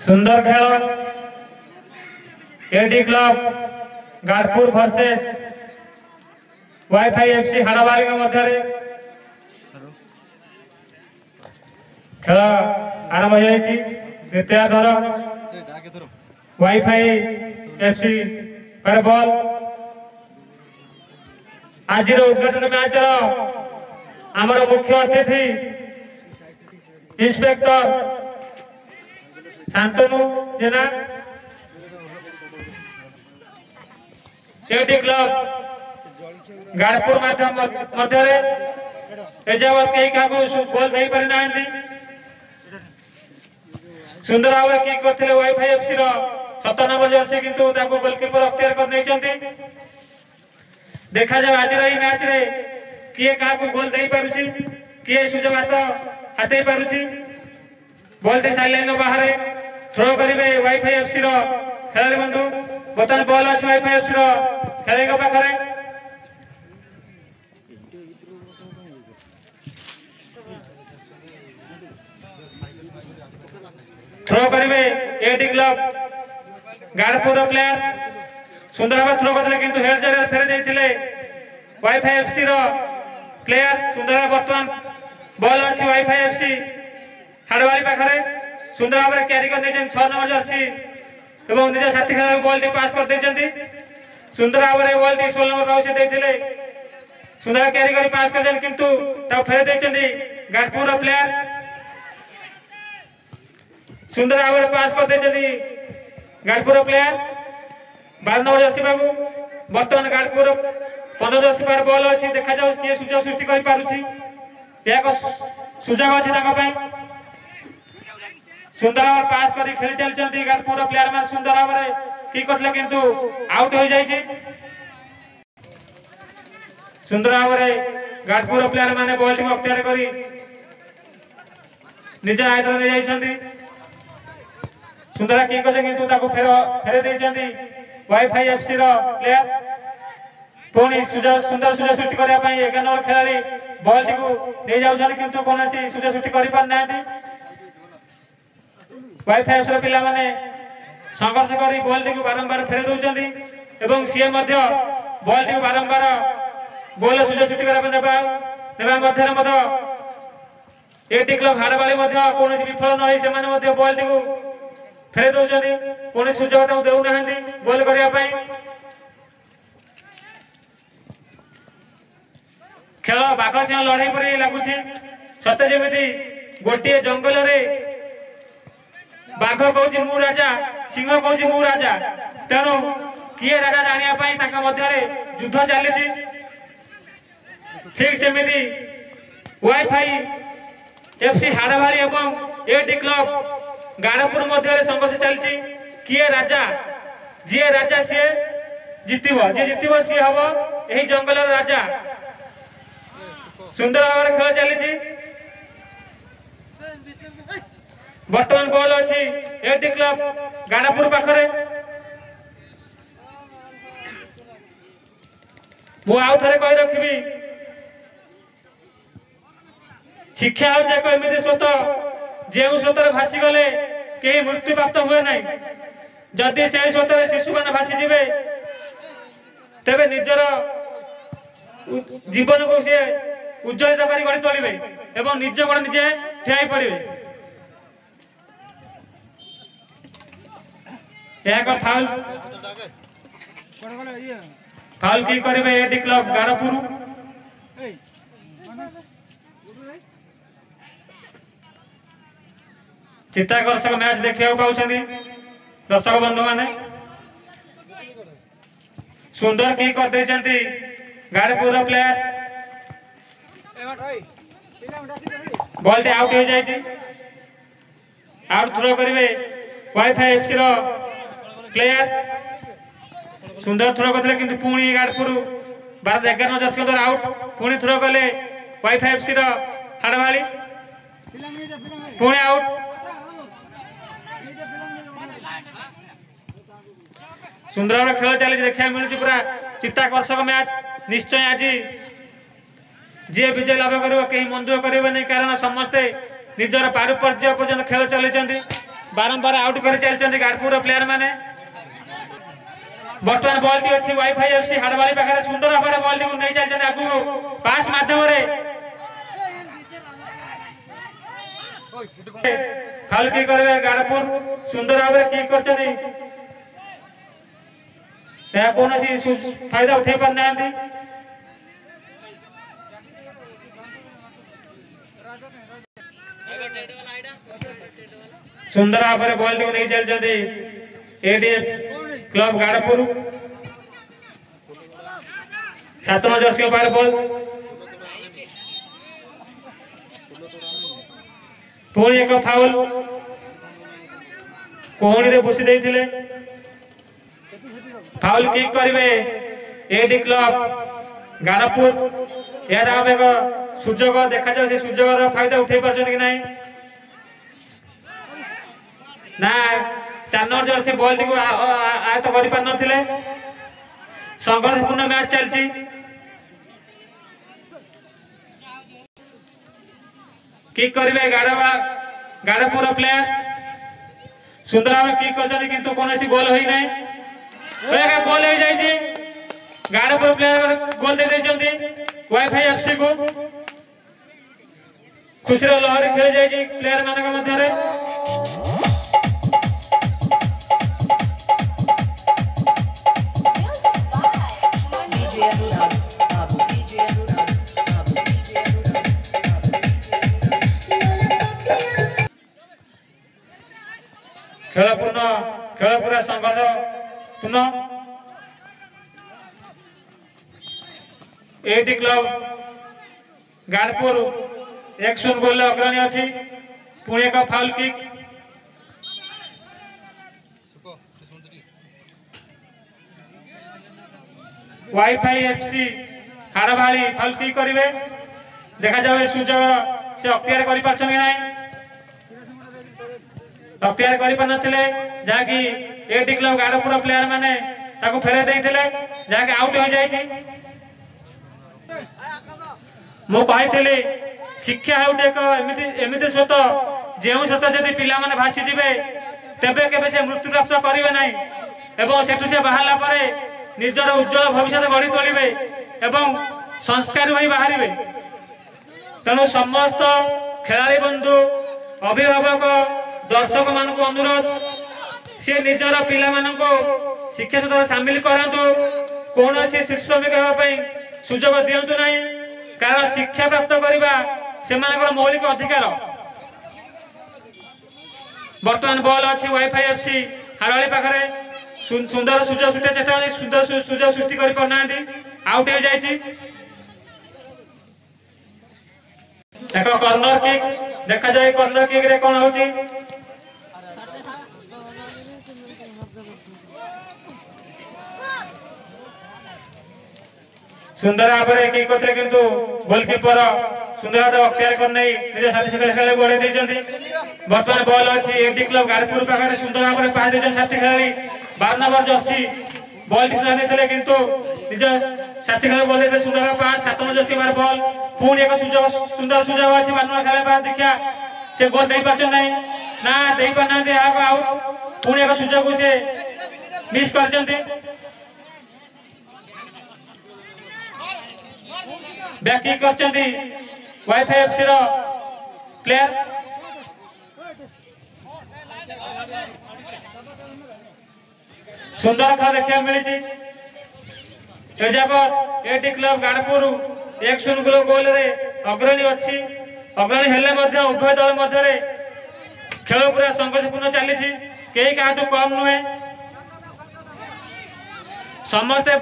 सुंदर खेल AD club Garhpur versus WiFi FC हाड़ाबाड़ी मध्य खेल आरंभ हो द्वितीयार्धर वाईफाई एफसी पर बॉल आज उद्घाटन मैच आमर मुख्य अतिथि inspector Shantanu Jena AD club Garhpur मध्य एजावत कहीं क्या गोल नहीं पारि ना सुंदर भाव किक करते वाईफाई एफसी 7 नंबर जर्सी किंतु ताको गोलकीपर अख्तियार कर नहीं देखा जाए आज मैच रे किए क्या गोल दे पारुछि किए सुजोग हाथ पारुछि बॉल टी साइड लाइन बाहर थ्रो करेंगे वाईफाई एफसी खेलाड़ी बंधु बर्तमान बॉल अच्छे वाईफाई एफसी खेल पाखे थ्रो करेंगे एडी क्लब गाड़पुर प्लेयर सुंदर भाव थ्रो करते किंतु हेड जगह फेरी देते वाईफाई एफसी प्लेयर सुंदर बर्तमान बॉल अच्छी वाईफाई एफसी हाड़वाड़ी पाखे सुंदर भाव क्यारी कर 6 नंबर जर्सी एवं निज साथी खेल बॉल टी पास कर सुंदर भाव बॉल टी 16 नंबर पास देते सुंदर क्यारी कर पास कर किंतु फेरी देते गाड़पुर प्लेयर सुंदर भाव पास कर गाड़पुर प्लेयर 12 नंबर जर्सी बाबू बर्तमान गाड़पुर 15 जर्सी पर बॉल अच्छी देखा जाऊ किए सुजोग सृष्टि कर पारुछि सुजोग अच्छे सुंदर भाव पास कर खेली चलती गाड़पुर प्लेयर मान सुंदर भाव की करते किंतु आउट हो जाए सुंदर भाव गाड़पुर प्लेयर माने बॉल टी अख्तियार कर निज आयतर नहीं जाइछंती सुंदर की कले किंतु फेरे देइछंती वाईफाई एफसी प्लेयर पुणी सुंदर सुजोग सृष्टि करने 11 नंबर खेलाड़ी बॉल टी को नहीं जाउछन किंतु कोनसी सुजोग सृष्टि करि पार नांती वाईफाई एफसी पिला माने संघर्ष करी बॉल टी को बारंबार फेरे दउछंती एवं सीए मध्य बॉल टी को बारंबार गोल सुजोग सृष्टि करबा नेबा मध्य एडी क्लब हाड़बाड़ी मध्य कोनसी विफल न होई से माने मध्य बॉल टी को फेरे दउछंती कोन सुजोग ता देउ नाहंती गोल करिया पई खेल बाघ सिंह लड़ाई पर लगुच सत्य जमी गोटे जंगल रे बाघ कहूँ मु राजा सिंह कहूँ मु राजा तेणु किए राजा जाना मध्य युद्ध चली ठीक सेमती वाईफाई एफसी हाड़बाड़ी एवं एडी क्लब गाड़पुर मध्य संघर्ष चलती किए राजा जी राजा सी जितब जी जितब सी हम यही जंगल राजा सुंदर भाव खेल चली बर्तमान बॉल अच्छी एडी क्लब गाड़पुर पाखरे मु आउ थे कही रखी शिक्षा हूँ एक एमती स्रोत जो स्रोत भासी गले कहीं मृत्यु प्राप्त हुए ना जदि से स्रोत शिशु मैंने भासीजे तेरे निजर जीवन को सी उज्जवलित कर गढ़ी तोलिबे एवं निज गोड़ निजे ठिया पड़े फाउल फाउल की करेंगे एडी क्लब गाड़पुर चित्ताकर्षक मैच देखा पाँच दर्शक बंधु माने सुंदर की करते गाड़पुर प्लेयर बॉल टी आउट हो जाए आउट थ्रो करेंगे वाईफाई एफसी प्लेयर सुंदर थ्रो करते किंतु पुणी गाड़पुर 11 जर्सी अंदर आउट पुणी थ्रो कले वाईफाई एफसी हाड़बाड़ी पुणी आउट सुंदर खेल चली देखा मिलूँ पूरा चित्ताकर्षक मैच निश्चय आज जी विजय लाभ कर कहीं मन दुख करेंगे नहीं कारण समस्ते निजर पारुपर्य पर्यटन खेल चलती बारंबार आउट कर चलते गाड़पुर प्लेयर माने बर्तमान बॉल टी अच्छी वाईफाई एफसी हाड़वाड़ी पाखे सुंदर भाव में बॉल टी नहीं चलते आगू पास माध्यम फाउल किक करेंगे गाड़पुर सुंदर भाव में किक कर कौन फायदा उठे पार ना सुंदर भाव में बॉल टी नहीं चलते एडीएफ क्लब गाड़पुर 7 जर्सी बार बॉल पुणी एक फाउल कोहणी रे भूसी देइथिले फाउल किक करिवे एडी क्लब गाड़पुर यार हम एक सुजोग देखा जाए से सुजोग रो फायदा उठे परछन कि नहीं ना 4 नंबर जर्सी बॉल टी को आयत करि पार नथिले संघर्षपूर्ण मैच चलची किक करिवे गाड़पुर प्लेयर सुंदर भाव किक करछन किंतु कोनोसी गोल होई नै एक गोल हो जाइए गाड़पुर प्लेयर गोल दे देछंती वाईफाई एफसी को खुशी लहरी खेल जाइए प्लेयर मानक मध्य रे खेल पूरा संघर्ष पूर्ण एडी क्लब गाड़पुर 1-0 गोल अग्रणी अच्छी पुणी एक फाउल किक वाईफाई एफसी हाड़वाड़ी फाउल किक करेंगे देखा जाए सुजोग से अख्तियार कर अख्तियार कर जहाँकि एडी क्लब गाड़पुर प्लेयर माने ताको फेरे देइथिले जहाँकि आउट हो जाइए मु कही शिक्षा हूँ एक एमती स्रोत जो स्रोत जदि पिला माने भासी जिवे तेबे केबे से मृत्यु प्राप्त करिवे नाही एवं सेठु से बाहरला परे निजर उज्जवल भविष्य गढ़ी तोलिबे एवं संस्कारी होई बाहरिबे तेणु समस्त खेलाड़ी बंधु अभिभावक दर्शक मान को अनुरोध से निजर पिला मान को शिक्षा क्षेत्र सामिल करंतु कौन सी शिशु श्रमिक होगापी सुजोग दिंतु ना कारण शिक्षा प्राप्त करवा से मौलिक अधिकार बर्तमान बॉल अच्छी वाईफाई एफसी हाड़वाड़ी पाखे सुंदर सुजोग सृष्टि चेष्टा सुंदर सुजोग सृष्टि कर पारना आउट हो जाइए एक कॉर्नर किक देखा जाए कॉर्नर किक रे कौन होची सुंदर भाव में किक करते किंतु गोलकीपर सुंदर भाव अख्तियार कर नहीं निज साथी खेला गोड़े देइछंती वर्तमान बॉल अच्छी एडी क्लब गाड़पुर पाखे सुंदर भाव में पाई देइछन साथी खेलाड़ी 12 नंबर जर्सी बॉल टी किंतु निज साथी खेला बॉल देते सुंदर भाव 5-7 नंबर जर्सी बार बॉल पुणी एक सुंदर सुजोग अच्छी 12 नंबर खेला देखिया से गोल दे पाछन नहीं ना दे पाना दे आउट पुणी एक सुजोग से मिस करचंती बैक किक करचंती वाईफाई एफसी रो प्लेयर सुंदर खेल देखा मिली एडी क्लब गाड़पुर 1-0 गोल रे अग्रणी अच्छी अग्रणी हेले मध्य उभय दल मध्य खेल पूरा संघर्षपूर्ण चली कई क्या कम नुहे समस्ते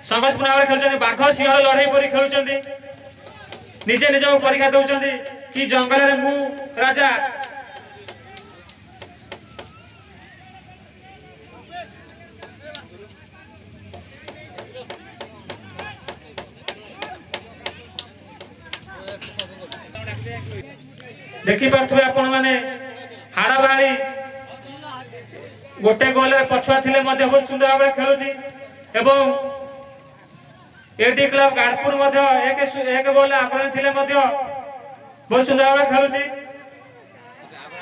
संघर्षपूर्ण भाव खेल बाघ सिंह लड़ाई परी खेलुं निजे निज परीक्षा दौरान कि जंगल में मु राजा देखी पारे आपण मैंने हाड़वाड़ी गोटे गोल पछुआ थे बहुत सुंदर भाव खेलुची एवं एडी क्लब गाड़पुर एक गोल आगे थे बहुत सुंदर भाव खेलुची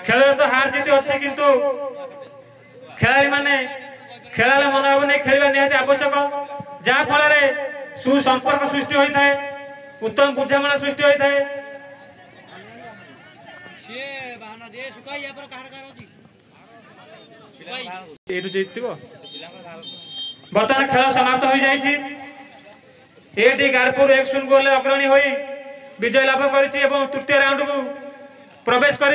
खेल तो हार जीत अच्छी किंतु खेलाड़ी माने खेलाड़ी मनोभाव नहीं खेलवा निहाती आवश्यक जहाँ फल सुसंपर्क सृष्टि होता है उत्तम बुझामणा सृष्टि होता है। बर्तमान खेल समाप्त हो जाइए। गाड़पुर 1-0 गोल अग्रणी हो विजय लाभ कर तृतीय राउंड को प्रवेश कर।